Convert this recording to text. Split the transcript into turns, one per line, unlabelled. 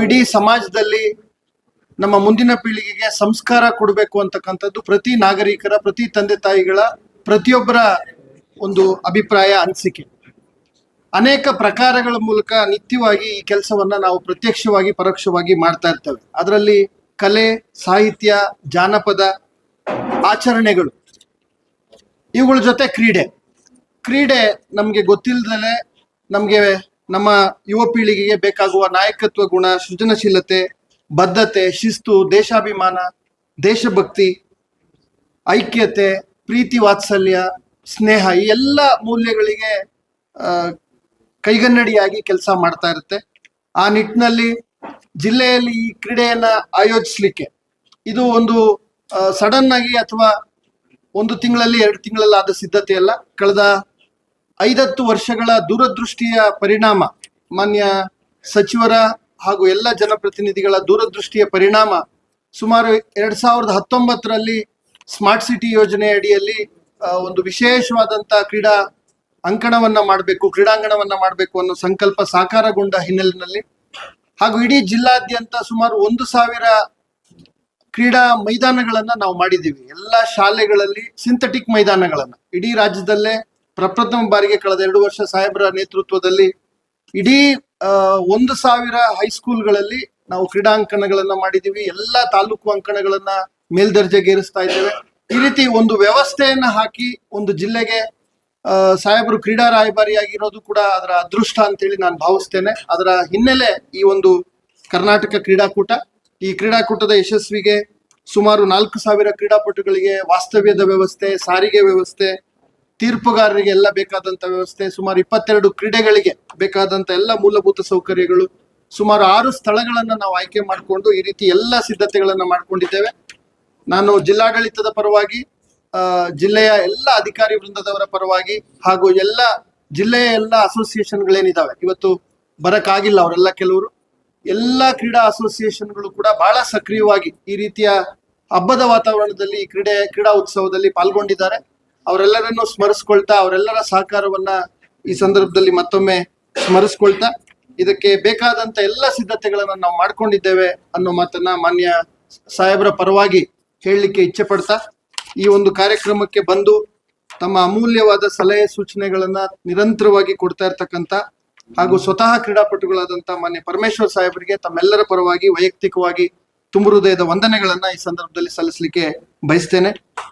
ಇಡೀ ಸಮಾಜದಲ್ಲಿ ನಮ್ಮ ಮುಂದಿನ ಪೀಳಿಗೆಗೆ ಸಂಸ್ಕಾರ ಕೊಡಬೇಕು ಅಂತಕ್ಕಂಥದ್ದು ಪ್ರತಿ ನಾಗರಿಕರ, ಪ್ರತಿ ತಂದೆ ತಾಯಿಗಳ, ಪ್ರತಿಯೊಬ್ಬರ ಒಂದು ಅಭಿಪ್ರಾಯ, ಅನಿಸಿಕೆ. ಅನೇಕ ಪ್ರಕಾರಗಳ ಮೂಲಕ ನಿತ್ಯವಾಗಿ ಈ ಕೆಲಸವನ್ನ ನಾವು ಪ್ರತ್ಯಕ್ಷವಾಗಿ ಪರೋಕ್ಷವಾಗಿ ಮಾಡ್ತಾ ಇರ್ತೇವೆ. ಅದರಲ್ಲಿ ಕಲೆ, ಸಾಹಿತ್ಯ, ಜಾನಪದ, ಆಚರಣೆಗಳು, ಇವುಗಳ ಜೊತೆ ಕ್ರೀಡೆ ನಮಗೆ ಗೊತ್ತಿಲ್ಲದಲೇ ನಮಗೆ ನಮ್ಮ ಯುವ ಪೀಳಿಗೆಗೆ ಬೇಕಾಗುವ ನಾಯಕತ್ವ ಗುಣ, ಸೃಜನಶೀಲತೆ, ಬದ್ಧತೆ, ಶಿಸ್ತು, ದೇಶಾಭಿಮಾನ, ದೇಶಭಕ್ತಿ, ಐಕ್ಯತೆ, ಪ್ರೀತಿ, ವಾತ್ಸಲ್ಯ, ಸ್ನೇಹ, ಈ ಎಲ್ಲ ಮೌಲ್ಯಗಳಿಗೆ ಕೈಗನ್ನಡಿಯಾಗಿ ಕೆಲಸ ಮಾಡ್ತಾ ಇರುತ್ತೆ. ಆ ನಿಟ್ಟಿನಲ್ಲಿ ಜಿಲ್ಲೆಯಲ್ಲಿ ಈ ಕ್ರೀಡೆಯನ್ನ ಆಯೋಜಿಸ್ಲಿಕ್ಕೆ ಇದು ಒಂದು ಸಡನ್ ಆಗಿ ಅಥವಾ ಒಂದು ತಿಂಗಳಲ್ಲಿ 2 ತಿಂಗಳಲ್ಲಿ ಆದ ಸಿದ್ಧತೆ ಅಲ್ಲ. ಕಳೆದ 5-10 ವರ್ಷಗಳ ದೂರದೃಷ್ಟಿಯ ಪರಿಣಾಮ, ಮಾನ್ಯ ಸಚಿವರ ಹಾಗೂ ಎಲ್ಲ ಜನಪ್ರತಿನಿಧಿಗಳ ದೂರದೃಷ್ಟಿಯ ಪರಿಣಾಮ, ಸುಮಾರು 2019ರಲ್ಲಿ ಸ್ಮಾರ್ಟ್ ಸಿಟಿ ಯೋಜನೆ ಅಡಿಯಲ್ಲಿ ಒಂದು ವಿಶೇಷವಾದಂತ ಕ್ರೀಡಾಂಗಣವನ್ನ ಮಾಡಬೇಕು ಅನ್ನೋ ಸಂಕಲ್ಪ ಸಾಕಾರಗೊಂಡ ಹಿನ್ನೆಲೆಯಲ್ಲಿ ಹಾಗೂ ಇಡೀ ಜಿಲ್ಲಾದ್ಯಂತ ಸುಮಾರು 1,000 ಕ್ರೀಡಾ ಮೈದಾನಗಳನ್ನ ನಾವು ಮಾಡಿದ್ದೀವಿ. ಎಲ್ಲ ಶಾಲೆಗಳಲ್ಲಿ ಸಿಂಥೆಟಿಕ್ ಮೈದಾನಗಳನ್ನ ಇಡೀ ರಾಜ್ಯದಲ್ಲೇ ಪ್ರಪ್ರಥಮ ಬಾರಿಗೆ ಕಳೆದ 2 ವರ್ಷ ಸಾಹೇಬರ ನೇತೃತ್ವದಲ್ಲಿ ಇಡೀ 1,000 ಹೈಸ್ಕೂಲ್ಗಳಲ್ಲಿ ನಾವು ಕ್ರೀಡಾಂಗಣಗಳನ್ನ ಮಾಡಿದೀವಿ. ಎಲ್ಲ ತಾಲೂಕು ಅಂಕಣಗಳನ್ನ ಮೇಲ್ದರ್ಜೆಗೇರಿಸ್ತಾ ಇದ್ದೇವೆ. ಈ ರೀತಿ ಒಂದು ವ್ಯವಸ್ಥೆಯನ್ನ ಹಾಕಿ ಒಂದು ಜಿಲ್ಲೆಗೆ ಸಾಹೇಬರು ಕ್ರೀಡಾ ರಾಯಭಾರಿಯಾಗಿರೋದು ಕೂಡ ಅದರ ಅದೃಷ್ಟ ಅಂತೇಳಿ ನಾನು ಭಾವಿಸ್ತೇನೆ. ಅದರ ಹಿನ್ನೆಲೆ ಈ ಒಂದು ಕರ್ನಾಟಕ ಕ್ರೀಡಾಕೂಟ. ಈ ಕ್ರೀಡಾಕೂಟದ ಯಶಸ್ವಿಗೆ ಸುಮಾರು 4,000 ಕ್ರೀಡಾಪಟುಗಳಿಗೆ ವಾಸ್ತವ್ಯದ ವ್ಯವಸ್ಥೆ, ಸಾರಿಗೆ ವ್ಯವಸ್ಥೆ, ತೀರ್ಪುಗಾರರಿಗೆ ಎಲ್ಲ ಬೇಕಾದಂತ ವ್ಯವಸ್ಥೆ, ಸುಮಾರು 22 ಕ್ರೀಡೆಗಳಿಗೆ ಬೇಕಾದಂತ ಎಲ್ಲ ಮೂಲಭೂತ ಸೌಕರ್ಯಗಳು, ಸುಮಾರು 6 ಸ್ಥಳಗಳನ್ನ ನಾವು ಆಯ್ಕೆ ಮಾಡಿಕೊಂಡು ಈ ರೀತಿ ಎಲ್ಲ ಸಿದ್ಧತೆಗಳನ್ನ ಮಾಡ್ಕೊಂಡಿದ್ದೇವೆ. ನಾನು ಜಿಲ್ಲಾಡಳಿತದ ಪರವಾಗಿ, ಜಿಲ್ಲೆಯ ಎಲ್ಲ ಅಧಿಕಾರಿ ವೃಂದದವರ ಪರವಾಗಿ ಹಾಗೂ ಎಲ್ಲ ಜಿಲ್ಲೆಯ ಎಲ್ಲ ಅಸೋಸಿಯೇಷನ್ಗಳೇನಿದಾವೆ, ಇವತ್ತು ಬರಕ್ಕಾಗಿಲ್ಲ ಅವರೆಲ್ಲ, ಕೆಲವರು ಎಲ್ಲ ಕ್ರೀಡಾ ಅಸೋಸಿಯೇಷನ್ಗಳು ಕೂಡ ಬಹಳ ಸಕ್ರಿಯವಾಗಿ ಈ ರೀತಿಯ ಹಬ್ಬದ ವಾತಾವರಣದಲ್ಲಿ ಕ್ರೀಡಾ ಉತ್ಸವದಲ್ಲಿ ಪಾಲ್ಗೊಂಡಿದ್ದಾರೆ. ಅವರೆಲ್ಲರನ್ನು ಸ್ಮರಿಸ್ಕೊಳ್ತಾ, ಅವರೆಲ್ಲರ ಸಹಕಾರವನ್ನ ಈ ಸಂದರ್ಭದಲ್ಲಿ ಮತ್ತೊಮ್ಮೆ ಸ್ಮರಿಸ್ಕೊಳ್ತಾ, ಇದಕ್ಕೆ ಬೇಕಾದಂತ ಎಲ್ಲ ಸಿದ್ಧತೆಗಳನ್ನ ನಾವು ಮಾಡ್ಕೊಂಡಿದ್ದೇವೆ ಅನ್ನೋ ಮಾತನ್ನ ಮಾನ್ಯ ಸಾಹೇಬರ ಪರವಾಗಿ ಹೇಳಲಿಕ್ಕೆ ಇಚ್ಛೆ ಪಡ್ತಾ, ಈ ಒಂದು ಕಾರ್ಯಕ್ರಮಕ್ಕೆ ಬಂದು ತಮ್ಮ ಅಮೂಲ್ಯವಾದ ಸಲಹೆ ಸೂಚನೆಗಳನ್ನ ನಿರಂತರವಾಗಿ ಕೊಡ್ತಾ ಇರ್ತಕ್ಕಂಥ ಹಾಗೂ ಸ್ವತಃ ಕ್ರೀಡಾಪಟುಗಳಾದಂತ ಮಾನ್ಯ ಪರಮೇಶ್ವರ್ ಸಾಹೇಬರಿಗೆ ತಮ್ಮೆಲ್ಲರ ಪರವಾಗಿ ವೈಯಕ್ತಿಕವಾಗಿ ತುಂಬು ಹೃದಯದ ವಂದನೆಗಳನ್ನ ಈ ಸಂದರ್ಭದಲ್ಲಿ ಸಲ್ಲಿಸಲಿಕ್ಕೆ ಬಯಸ್ತೇನೆ.